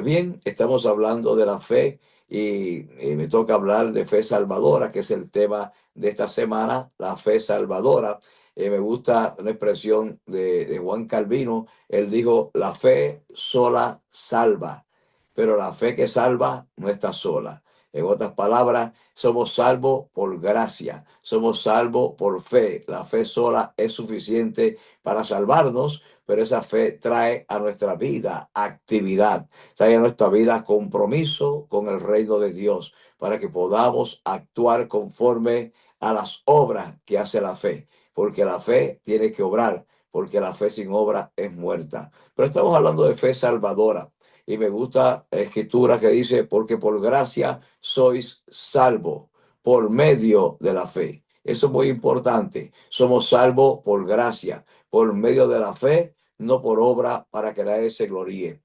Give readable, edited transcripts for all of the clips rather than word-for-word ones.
Pues bien, estamos hablando de la fe y me toca hablar de fe salvadora, que es el tema de esta semana, la fe salvadora. Me gusta una expresión de Juan Calvino. Él dijo, la fe sola salva, pero la fe que salva no está sola. En otras palabras, somos salvos por gracia, somos salvos por fe. La fe sola es suficiente para salvarnos, pero esa fe trae a nuestra vida actividad, trae a nuestra vida compromiso con el reino de Dios, para que podamos actuar conforme a las obras que hace la fe, porque la fe tiene que obrar, porque la fe sin obra es muerta. Pero estamos hablando de fe salvadora. Y me gusta la escritura que dice, porque por gracia sois salvos por medio de la fe. Eso es muy importante. Somos salvos por gracia, por medio de la fe, no por obra para que nadie se gloríe.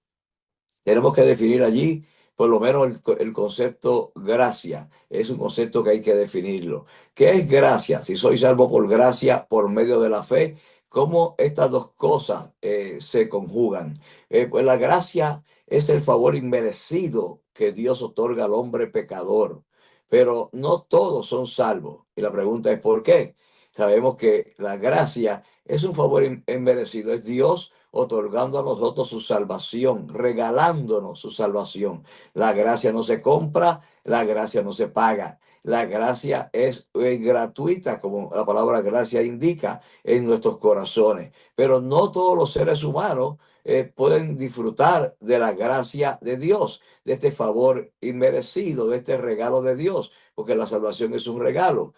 Tenemos que definir allí, por lo menos, el concepto gracia. Es un concepto que hay que definirlo. ¿Qué es gracia? Si soy salvo por gracia, por medio de la fe, ¿cómo estas dos cosas se conjugan? Pues la gracia es el favor inmerecido que Dios otorga al hombre pecador, pero no todos son salvos. Y la pregunta es ¿por qué? Sabemos que la gracia es un favor inmerecido, es Dios otorgando a nosotros su salvación, regalándonos su salvación. La gracia no se compra, la gracia no se paga. La gracia es gratuita, como la palabra gracia indica, en nuestros corazones. Pero no todos los seres humanos pueden disfrutar de la gracia de Dios, de este favor inmerecido, de este regalo de Dios, porque la salvación es un regalo.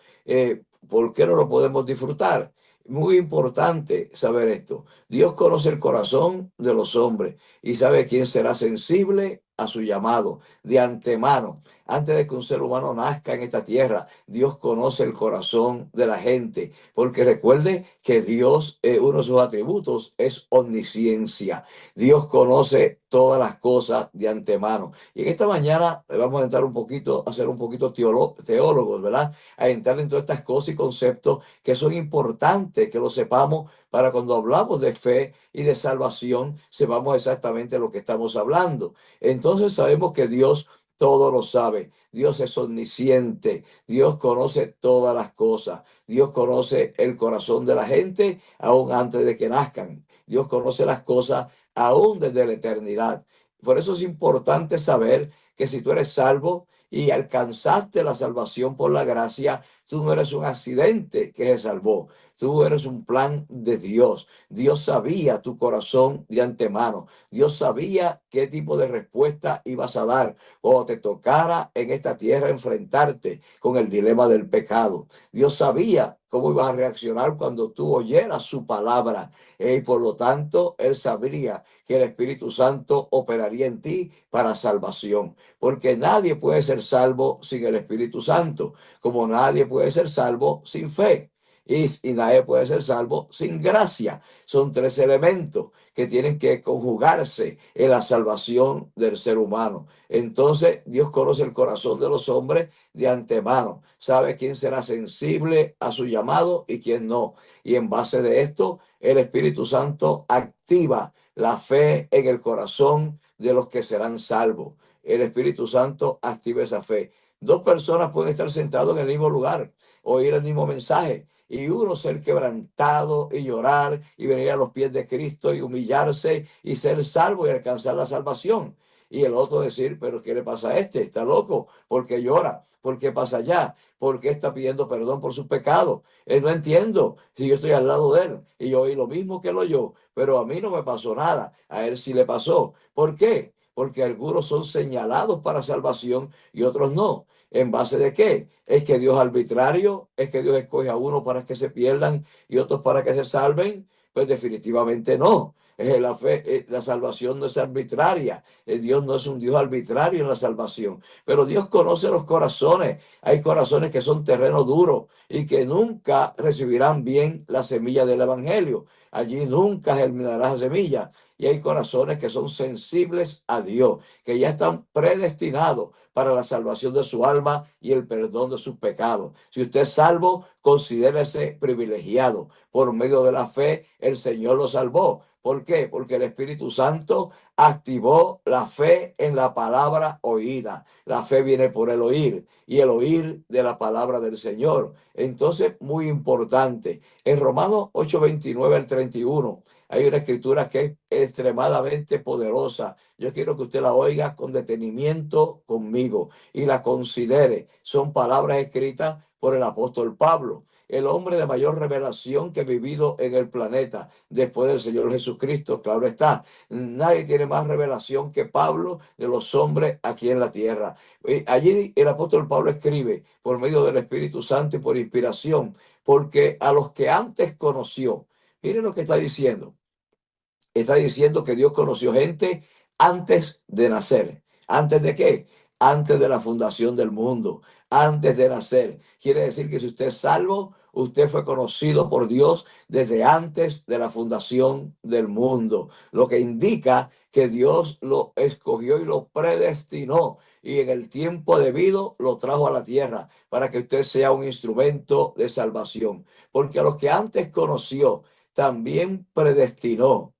¿Por qué no lo podemos disfrutar? Muy importante saber esto. Dios conoce el corazón de los hombres y sabe quién será sensible a su llamado de antemano. Antes de que un ser humano nazca en esta tierra, Dios conoce el corazón de la gente, porque recuerde que Dios, uno de sus atributos es omnisciencia. Dios conoce todas las cosas de antemano. Y en esta mañana vamos a entrar un poquito, a ser un poquito teólogos, ¿verdad? A entrar en todas estas cosas y conceptos que son importantes, que lo sepamos para cuando hablamos de fe y de salvación, sepamos exactamente lo que estamos hablando. Entonces sabemos que Dios todo lo sabe. Dios es omnisciente. Dios conoce todas las cosas. Dios conoce el corazón de la gente aún antes de que nazcan. Dios conoce las cosas aún desde la eternidad. Por eso es importante saber que si tú eres salvo y alcanzaste la salvación por la gracia, tú no eres un accidente que se salvó. Tú eres un plan de Dios. Dios sabía tu corazón de antemano. Dios sabía qué tipo de respuesta ibas a dar cuando te tocara en esta tierra enfrentarte con el dilema del pecado. Dios sabía cómo ibas a reaccionar cuando tú oyeras su palabra. Y por lo tanto, Él sabría que el Espíritu Santo operaría en ti para salvación. Porque nadie puede ser salvo sin el Espíritu Santo, como nadie puede ser salvo sin fe. Y nadie puede ser salvo sin gracia. Son tres elementos que tienen que conjugarse en la salvación del ser humano. Entonces, Dios conoce el corazón de los hombres de antemano. Sabe quién será sensible a su llamado y quién no. Y en base de esto, el Espíritu Santo activa la fe en el corazón de los que serán salvos. El Espíritu Santo activa esa fe. Dos personas pueden estar sentados en el mismo lugar, oír el mismo mensaje, y uno ser quebrantado y llorar y venir a los pies de Cristo y humillarse y ser salvo y alcanzar la salvación. Y el otro decir, pero ¿qué le pasa a este? Está loco, ¿por qué llora? ¿Por qué pasa allá? ¿Por qué está pidiendo perdón por sus pecados? No entiendo si yo estoy al lado de él y yo oí lo mismo que él oyó, pero a mí no me pasó nada, a él sí le pasó. ¿Por qué? Porque algunos son señalados para salvación y otros no. ¿En base de qué? ¿Es que Dios es arbitrario? ¿Es que Dios escoge a uno para que se pierdan y otros para que se salven? Pues definitivamente no. La fe, la salvación no es arbitraria. Dios no es un Dios arbitrario en la salvación. Pero Dios conoce los corazones. Hay corazones que son terreno duro y que nunca recibirán bien la semilla del evangelio. Allí nunca germinará la semilla. Y hay corazones que son sensibles a Dios, que ya están predestinados para la salvación de su alma y el perdón de sus pecados. Si usted es salvo, considérese privilegiado. Por medio de la fe, el Señor lo salvó. ¿Por qué? Porque el Espíritu Santo activó la fe en la palabra oída. La fe viene por el oír y el oír de la palabra del Señor. Entonces, muy importante. En Romanos 8:29 al 31 hay una escritura que es extremadamente poderosa. Yo quiero que usted la oiga con detenimiento conmigo y la considere. Son palabras escritas por el apóstol Pablo, el hombre de mayor revelación que ha vivido en el planeta después del Señor Jesucristo. Claro está, nadie tiene más revelación que Pablo de los hombres aquí en la tierra. Allí el apóstol Pablo escribe por medio del Espíritu Santo y por inspiración, porque a los que antes conoció, miren lo que está diciendo. Está diciendo que Dios conoció gente antes de nacer. ¿Antes de qué? Antes de la fundación del mundo, antes de nacer. Quiere decir que si usted es salvo, usted fue conocido por Dios desde antes de la fundación del mundo, lo que indica que Dios lo escogió y lo predestinó y en el tiempo debido lo trajo a la tierra para que usted sea un instrumento de salvación. Porque a los que antes conoció, también predestinó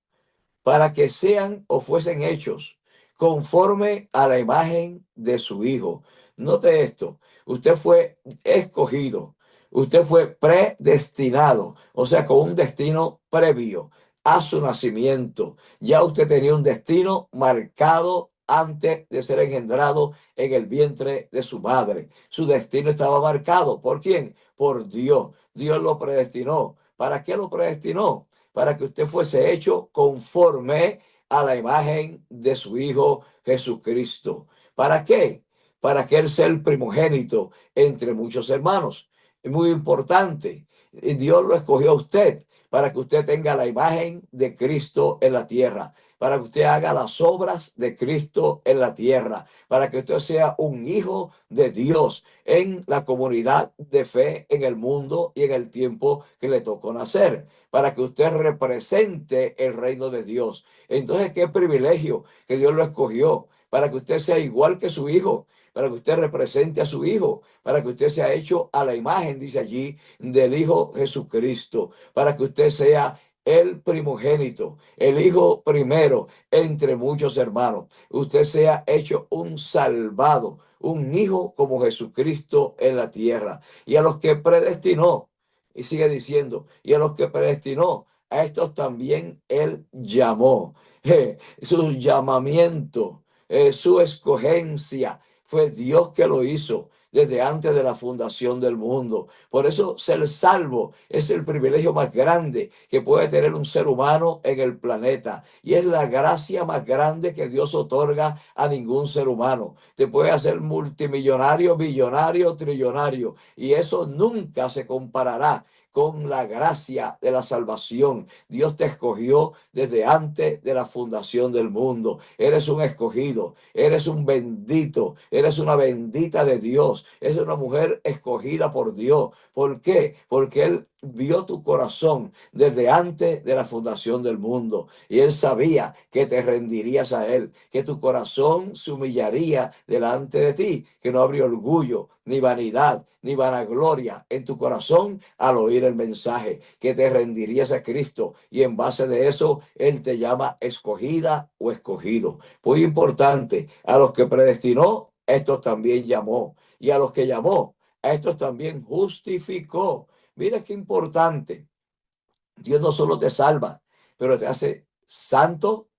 para que sean o fuesen hechos conforme a la imagen de su Hijo. Note esto, usted fue escogido, usted fue predestinado, o sea, con un destino previo a su nacimiento. Ya usted tenía un destino marcado antes de ser engendrado en el vientre de su madre. Su destino estaba marcado. ¿Por quién? Por Dios. Dios lo predestinó. ¿Para qué lo predestinó? Para que usted fuese hecho conforme a la imagen de su Hijo Jesucristo. ¿Para qué? Para que Él sea el primogénito entre muchos hermanos. Es muy importante. Dios lo escogió a usted para que usted tenga la imagen de Cristo en la tierra, para que usted haga las obras de Cristo en la tierra, para que usted sea un hijo de Dios en la comunidad de fe en el mundo y en el tiempo que le tocó nacer, para que usted represente el reino de Dios. Entonces, qué privilegio que Dios lo escogió, para que usted sea igual que su hijo, para que usted represente a su hijo, para que usted sea hecho a la imagen, dice allí, del Hijo Jesucristo, para que usted sea el primogénito, el hijo primero entre muchos hermanos. Usted sea hecho un salvado, un hijo como Jesucristo en la tierra. Y a los que predestinó, y sigue diciendo, y a los que predestinó, a estos también él llamó. Su llamamiento, su escogencia, fue Dios que lo hizo desde antes de la fundación del mundo. Por eso ser salvo es el privilegio más grande que puede tener un ser humano en el planeta. Y es la gracia más grande que Dios otorga a ningún ser humano. Te puede hacer multimillonario, billonario, trillonario. Y eso nunca se comparará con la gracia de la salvación. Dios te escogió desde antes de la fundación del mundo. Eres un escogido, eres un bendito, eres una bendita de Dios, eres una mujer escogida por Dios. ¿Por qué? Porque Él vio tu corazón desde antes de la fundación del mundo y Él sabía que te rendirías a Él, que tu corazón se humillaría delante de ti, que no habría orgullo, ni vanidad, ni vanagloria en tu corazón al oír el mensaje, que te rendirías a Cristo y en base de eso Él te llama escogida o escogido. Muy importante, a los que predestinó, estos también llamó, y a los que llamó, a estos también justificó. Mira qué importante. Dios no solo te salva, pero te hace santo,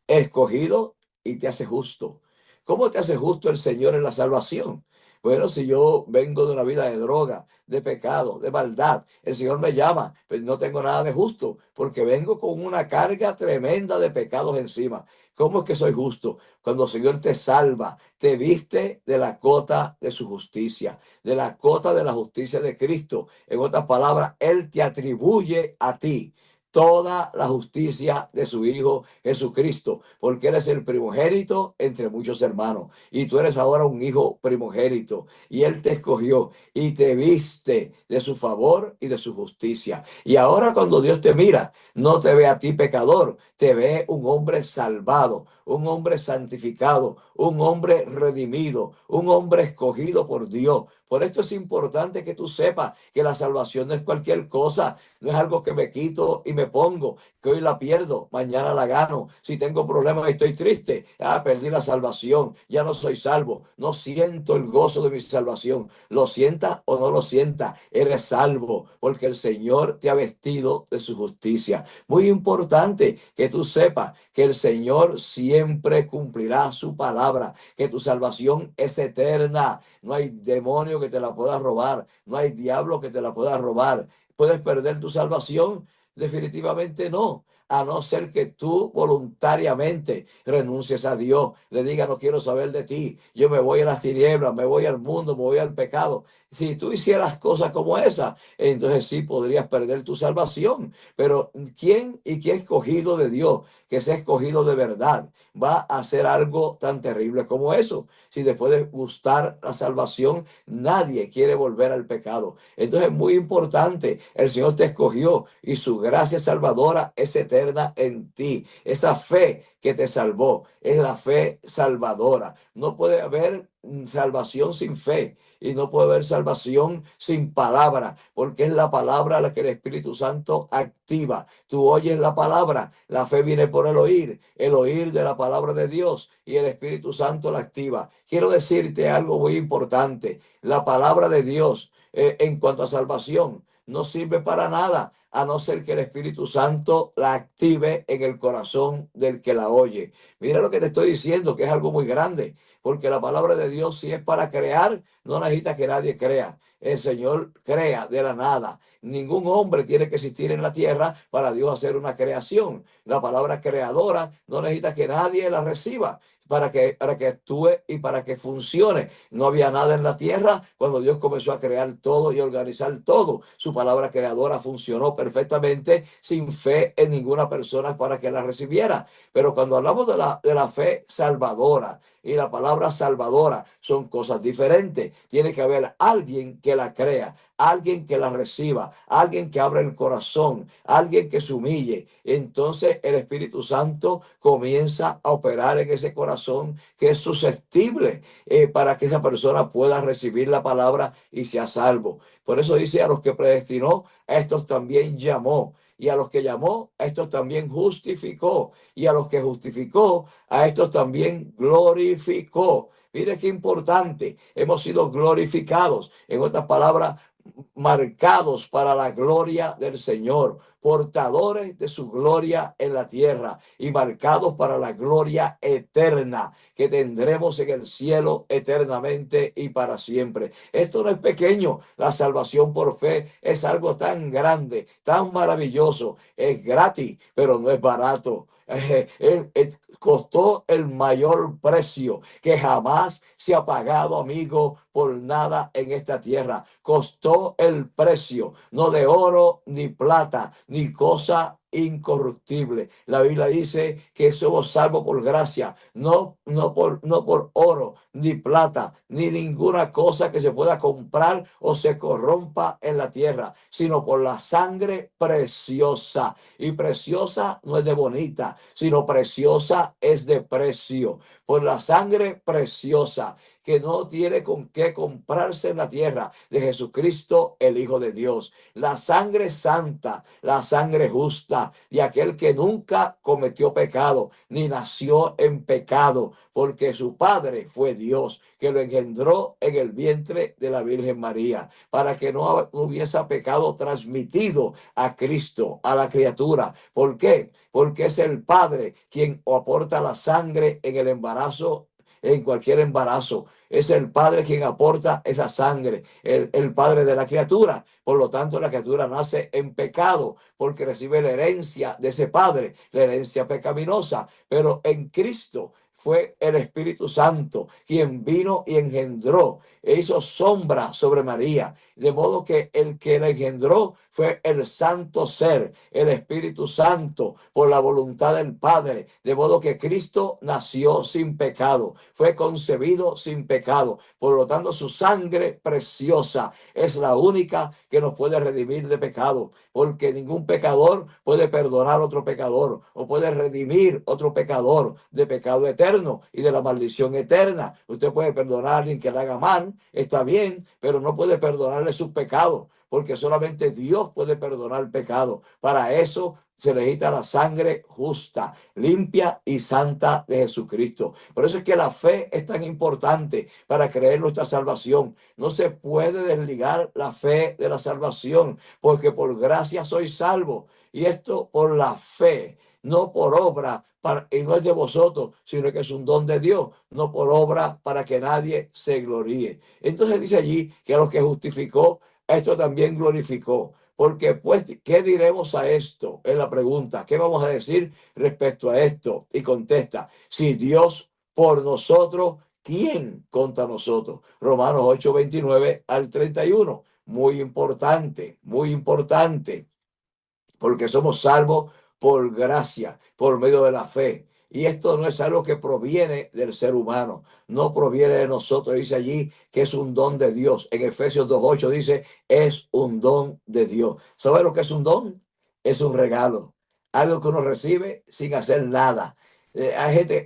escogido y te hace justo. ¿Cómo te hace justo el Señor en la salvación? Bueno, si yo vengo de una vida de droga, de pecado, de maldad, el Señor me llama, pero no tengo nada de justo, porque vengo con una carga tremenda de pecados encima. ¿Cómo es que soy justo? Cuando el Señor te salva, te viste de la cota de su justicia, de la cota de la justicia de Cristo. En otras palabras, Él te atribuye a ti toda la justicia de su Hijo Jesucristo, porque eres el primogénito entre muchos hermanos y tú eres ahora un hijo primogénito y Él te escogió y te viste de su favor y de su justicia. Y ahora cuando Dios te mira, no te ve a ti pecador, te ve un hombre salvado, un hombre santificado, un hombre redimido, un hombre escogido por Dios. Por esto es importante que tú sepas que la salvación no es cualquier cosa, no es algo que me quito y me me pongo, que hoy la pierdo, mañana la gano. Si tengo problemas y estoy triste, perdí la salvación, ya no soy salvo. No siento el gozo de mi salvación. Lo sienta o no lo sienta, eres salvo, porque el Señor te ha vestido de su justicia. Muy importante que tú sepas que el Señor siempre cumplirá su palabra, que tu salvación es eterna. No hay demonio que te la pueda robar, no hay diablo que te la pueda robar. ¿Puedes perder tu salvación? Definitivamente no, a no ser que tú voluntariamente renuncies a Dios, le digas no quiero saber de ti, yo me voy a las tinieblas, me voy al mundo, me voy al pecado. Si tú hicieras cosas como esa, entonces sí podrías perder tu salvación. Pero ¿quién y qué escogido de Dios, que sea escogido de verdad, va a hacer algo tan terrible como eso? Si después de gustar la salvación, nadie quiere volver al pecado. Entonces es muy importante, el Señor te escogió y su gracia salvadora es eterna en ti. Esa fe que te salvó es la fe salvadora. No puede haber salvación sin fe y no puede haber salvación sin palabra, porque es la palabra la que el Espíritu Santo activa. Tú oyes la palabra, la fe viene por el oír de la palabra de Dios y el Espíritu Santo la activa. Quiero decirte algo muy importante. La palabra de Dios en cuanto a salvación no sirve para nada a no ser que el Espíritu Santo la active en el corazón del que la oye. Mira lo que te estoy diciendo, que es algo muy grande, porque la palabra de Dios, si es para crear, no necesita que nadie crea. El Señor crea de la nada. Ningún hombre tiene que existir en la tierra para Dios hacer una creación. La palabra creadora no necesita que nadie la reciba para que actúe y para que funcione. No había nada en la tierra cuando Dios comenzó a crear todo y organizar todo. Su palabra creadora funcionó perfectamente sin fe en ninguna persona para que la recibiera. Pero cuando hablamos de la fe salvadora y la palabra salvadora, son cosas diferentes. Tiene que haber alguien que la crea, alguien que la reciba, alguien que abra el corazón, alguien que se humille. Entonces el Espíritu Santo comienza a operar en ese corazón que es susceptible para que esa persona pueda recibir la palabra y sea salvo. Por eso dice, a los que predestinó, a estos también llamó. Y a los que llamó, a estos también justificó. Y a los que justificó, a estos también glorificó. Mire qué importante. Hemos sido glorificados. En otras palabras, marcados para la gloria del Señor, portadores de su gloria en la tierra y marcados para la gloria eterna que tendremos en el cielo eternamente y para siempre. Esto no es pequeño, la salvación por fe es algo tan grande, tan maravilloso, es gratis, pero no es barato. Costó el mayor precio que jamás se ha pagado, amigo, por nada en esta tierra. Costó el precio, no de oro ni plata, ni cosa incorruptible. La Biblia dice que somos salvos por gracia, no por oro, ni plata, ni ninguna cosa que se pueda comprar o se corrompa en la tierra, sino por la sangre preciosa. Y preciosa no es de bonita, sino preciosa es de precio. Por la sangre preciosa que no tiene con qué comprarse en la tierra de Jesucristo, el Hijo de Dios. La sangre santa, la sangre justa de aquel que nunca cometió pecado, ni nació en pecado, porque su padre fue Dios, que lo engendró en el vientre de la Virgen María, para que no hubiese pecado transmitido a Cristo, a la criatura. ¿Por qué? Porque es el Padre quien aporta la sangre en el embarazo, en cualquier embarazo. Es el Padre quien aporta esa sangre, el Padre de la criatura. Por lo tanto, la criatura nace en pecado porque recibe la herencia de ese Padre, la herencia pecaminosa. Pero en Cristo fue el Espíritu Santo quien vino y engendró e hizo sombra sobre María. De modo que el que la engendró fue el santo ser, el Espíritu Santo, por la voluntad del Padre. De modo que Cristo nació sin pecado, fue concebido sin pecado. Por lo tanto, su sangre preciosa es la única que nos puede redimir de pecado, porque ningún pecador puede perdonar a otro pecador o puede redimir otro pecador de pecado eterno y de la maldición eterna. Usted puede perdonar a alguien que le haga mal, está bien, pero no puede perdonarle sus pecados, porque solamente Dios puede perdonar el pecado. Para eso se necesita la sangre justa, limpia y santa de Jesucristo. Por eso es que la fe es tan importante para creer nuestra salvación. No se puede desligar la fe de la salvación, porque por gracia soy salvo. Y esto por la fe, no por obra, y no es de vosotros, sino que es un don de Dios, no por obra para que nadie se gloríe. Entonces dice allí que a los que justificó, esto también glorificó. Porque pues, ¿qué diremos a esto? Es la pregunta. ¿Qué vamos a decir respecto a esto? Y contesta, si Dios por nosotros, ¿quién contra nosotros? Romanos 8:29 al 31. Muy importante, muy importante, porque somos salvos por gracia, por medio de la fe. Y esto no es algo que proviene del ser humano, no proviene de nosotros. Dice allí que es un don de Dios. En Efesios 2:8 dice, es un don de Dios. ¿Sabe lo que es un don? Es un regalo, algo que uno recibe sin hacer nada. Hay gente,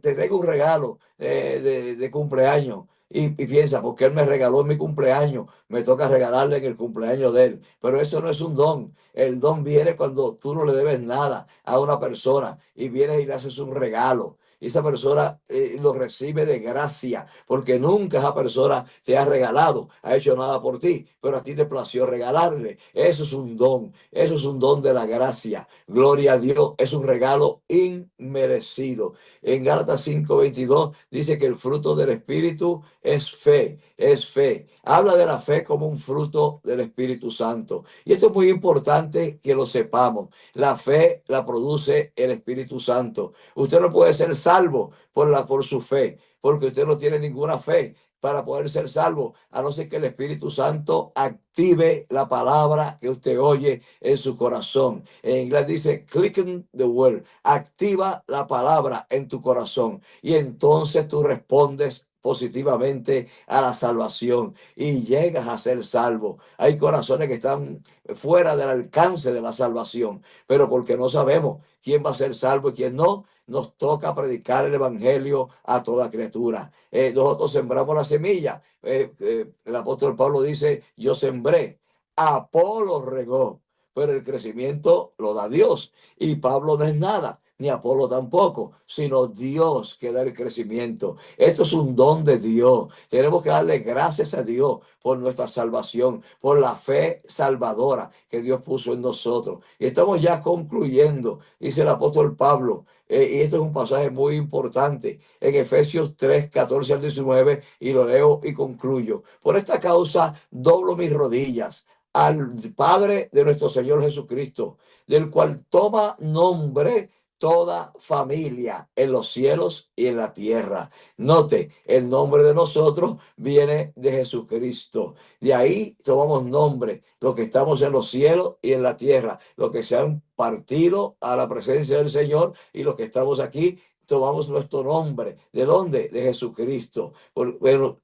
te traigo un regalo de cumpleaños. Y piensa, porque él me regaló en mi cumpleaños, me toca regalarle en el cumpleaños de él. Pero eso no es un don. El don viene cuando tú no le debes nada a una persona y vienes y le haces un regalo. Y esa persona lo recibe de gracia, porque nunca esa persona te ha regalado, ha hecho nada por ti, pero a ti te plació regalarle. Eso es un don, eso es un don de la gracia. Gloria a Dios, es un regalo inmerecido. En Gálatas 5:22 dice que el fruto del Espíritu es fe, es fe. Habla de la fe como un fruto del Espíritu Santo. Y esto es muy importante que lo sepamos. La fe la produce el Espíritu Santo. Usted no puede ser salvo por su fe, porque usted no tiene ninguna fe para poder ser salvo, a no ser que el Espíritu Santo active la palabra que usted oye en su corazón. En inglés dice, click on the word, activa la palabra en tu corazón y entonces tú respondes positivamente a la salvación y llegas a ser salvo. Hay corazones que están fuera del alcance de la salvación, pero porque no sabemos quién va a ser salvo y quién no, nos toca predicar el evangelio a toda criatura. Nosotros sembramos la semilla. El apóstol Pablo dice, yo sembré, Apolo regó, pero el crecimiento lo da Dios. Y Pablo no es nada, ni Apolo tampoco, sino Dios que da el crecimiento. Esto es un don de Dios. Tenemos que darle gracias a Dios por nuestra salvación, por la fe salvadora que Dios puso en nosotros. Y estamos ya concluyendo, dice el apóstol Pablo, y este es un pasaje muy importante, en Efesios 3:14 al 19, y lo leo y concluyo. Por esta causa doblo mis rodillas al Padre de nuestro Señor Jesucristo, del cual toma nombre toda familia en los cielos y en la tierra. Note, el nombre de nosotros viene de Jesucristo. De ahí tomamos nombre, los que estamos en los cielos y en la tierra, los que se han partido a la presencia del Señor y los que estamos aquí tomamos nuestro nombre. ¿De dónde? De Jesucristo. Bueno,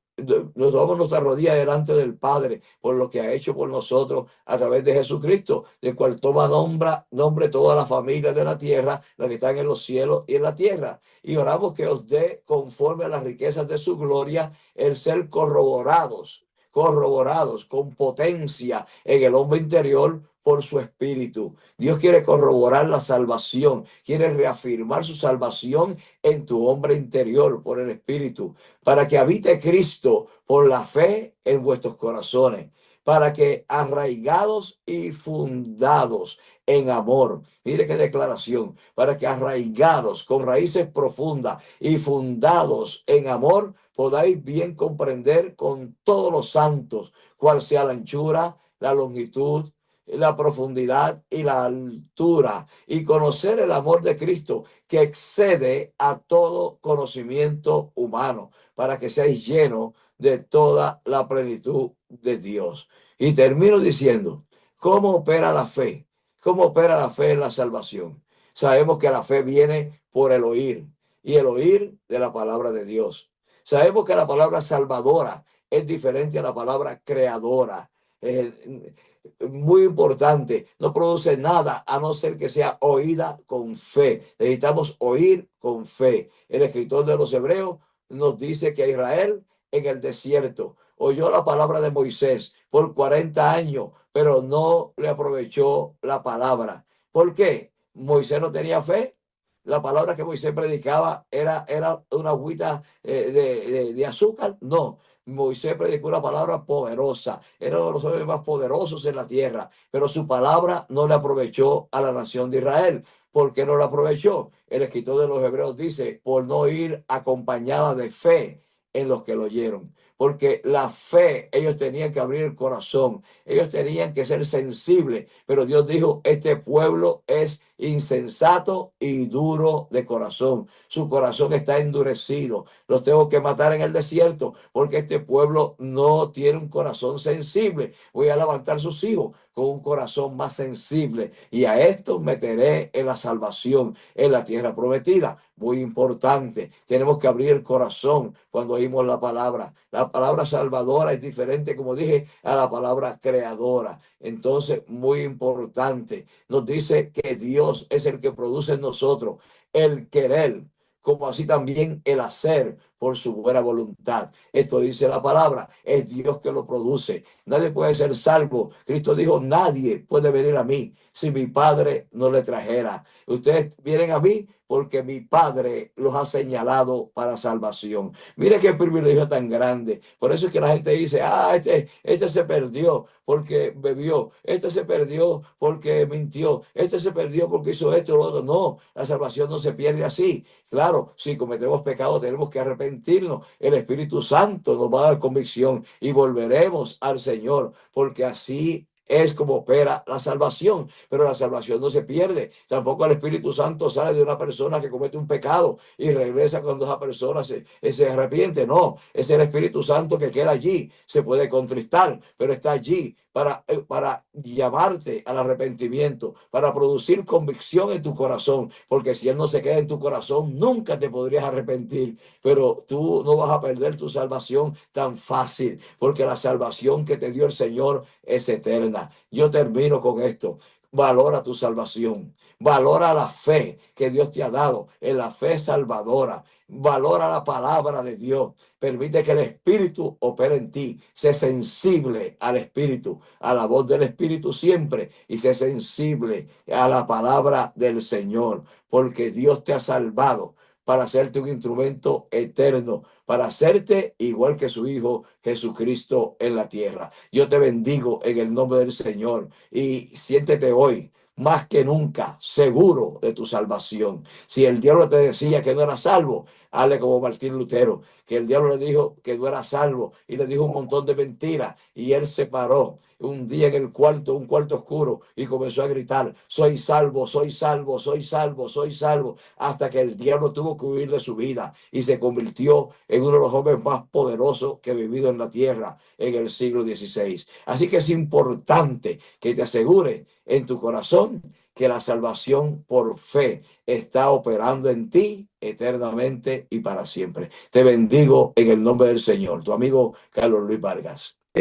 nos damos nuestra rodilla delante del Padre por lo que ha hecho por nosotros a través de Jesucristo, del cual toma nombre toda la familia de la tierra, las que están en los cielos y en la tierra. Y oramos que os dé, conforme a las riquezas de su gloria, el ser corroborados con potencia en el hombre interior por su espíritu. Dios quiere corroborar la salvación, quiere reafirmar su salvación en tu hombre interior por el espíritu, para que habite Cristo por la fe en vuestros corazones, para que arraigados y fundados en amor, mire qué declaración, para que arraigados con raíces profundas y fundados en amor, podáis bien comprender con todos los santos cuál sea la anchura, la longitud, la profundidad y la altura, y conocer el amor de Cristo que excede a todo conocimiento humano, para que seáis llenos de toda la plenitud de Dios. Y termino diciendo, ¿cómo opera la fe? ¿Cómo opera la fe en la salvación? Sabemos que la fe viene por el oír, y el oír de la palabra de Dios. Sabemos que la palabra salvadora es diferente a la palabra creadora. Muy importante, no produce nada a no ser que sea oída con fe. Necesitamos oír con fe. El escritor de los Hebreos nos dice que Israel en el desierto oyó la palabra de Moisés por 40 años, pero no le aprovechó la palabra. ¿Por qué? Moisés no tenía fe. La palabra que Moisés predicaba era una agüita de azúcar. No, Moisés predicó una palabra poderosa. Era uno de los hombres más poderosos en la tierra, pero su palabra no le aprovechó a la nación de Israel. ¿Por qué no la aprovechó? El escritor de los Hebreos dice, por no ir acompañada de fe en los que lo oyeron. Porque la fe, ellos tenían que abrir el corazón, ellos tenían que ser sensibles, pero Dios dijo, este pueblo es insensato y duro de corazón. Su corazón está endurecido. Los tengo que matar en el desierto porque este pueblo no tiene un corazón sensible. Voy a levantar sus hijos con un corazón más sensible y a estos meteré en la salvación, en la tierra prometida. Muy importante, tenemos que abrir el corazón cuando oímos la palabra. La palabra salvadora es diferente, como dije, a la palabra creadora. Entonces, muy importante, nos dice que Dios es el que produce en nosotros el querer, como así también el hacer por su buena voluntad. Esto dice la palabra, es Dios que lo produce. Nadie puede ser salvo. Cristo dijo, nadie puede venir a mí si mi Padre no le trajera. Ustedes vienen a mí porque mi Padre los ha señalado para salvación. Mire qué privilegio tan grande. Por eso es que la gente dice, este se perdió porque bebió, este se perdió porque mintió, este se perdió porque hizo esto o lo otro. No, la salvación no se pierde así. Claro, si cometemos pecado tenemos que arrepentirnos. El Espíritu Santo nos va a dar convicción y volveremos al Señor, porque así es como opera la salvación, pero la salvación no se pierde. Tampoco el Espíritu Santo sale de una persona que comete un pecado y regresa cuando esa persona se arrepiente. No, es el Espíritu Santo que queda allí. Se puede contristar, pero está allí para llamarte al arrepentimiento, para producir convicción en tu corazón, porque si Él no se queda en tu corazón, nunca te podrías arrepentir, pero tú no vas a perder tu salvación tan fácil, porque la salvación que te dio el Señor es eterna. Yo termino con esto. Valora tu salvación, valora la fe que Dios te ha dado, en la fe salvadora, valora la palabra de Dios, permite que el Espíritu opere en ti, sé sensible al Espíritu, a la voz del Espíritu siempre y sé sensible a la palabra del Señor, porque Dios te ha salvado para hacerte un instrumento eterno, para hacerte igual que su Hijo Jesucristo en la tierra. Yo te bendigo en el nombre del Señor y siéntete hoy más que nunca seguro de tu salvación. Si el diablo te decía que no era salvo, hazle como Martín Lutero, que el diablo le dijo que no era salvo y le dijo un montón de mentiras y él se paró un día en el cuarto, un cuarto oscuro, y comenzó a gritar, soy salvo, soy salvo, soy salvo, soy salvo, hasta que el diablo tuvo que huir de su vida y se convirtió en uno de los hombres más poderosos que ha vivido en la tierra en el siglo XVI. Así que es importante que te asegure en tu corazón que la salvación por fe está operando en ti eternamente y para siempre. Te bendigo en el nombre del Señor. Tu amigo Carlos Luis Vargas.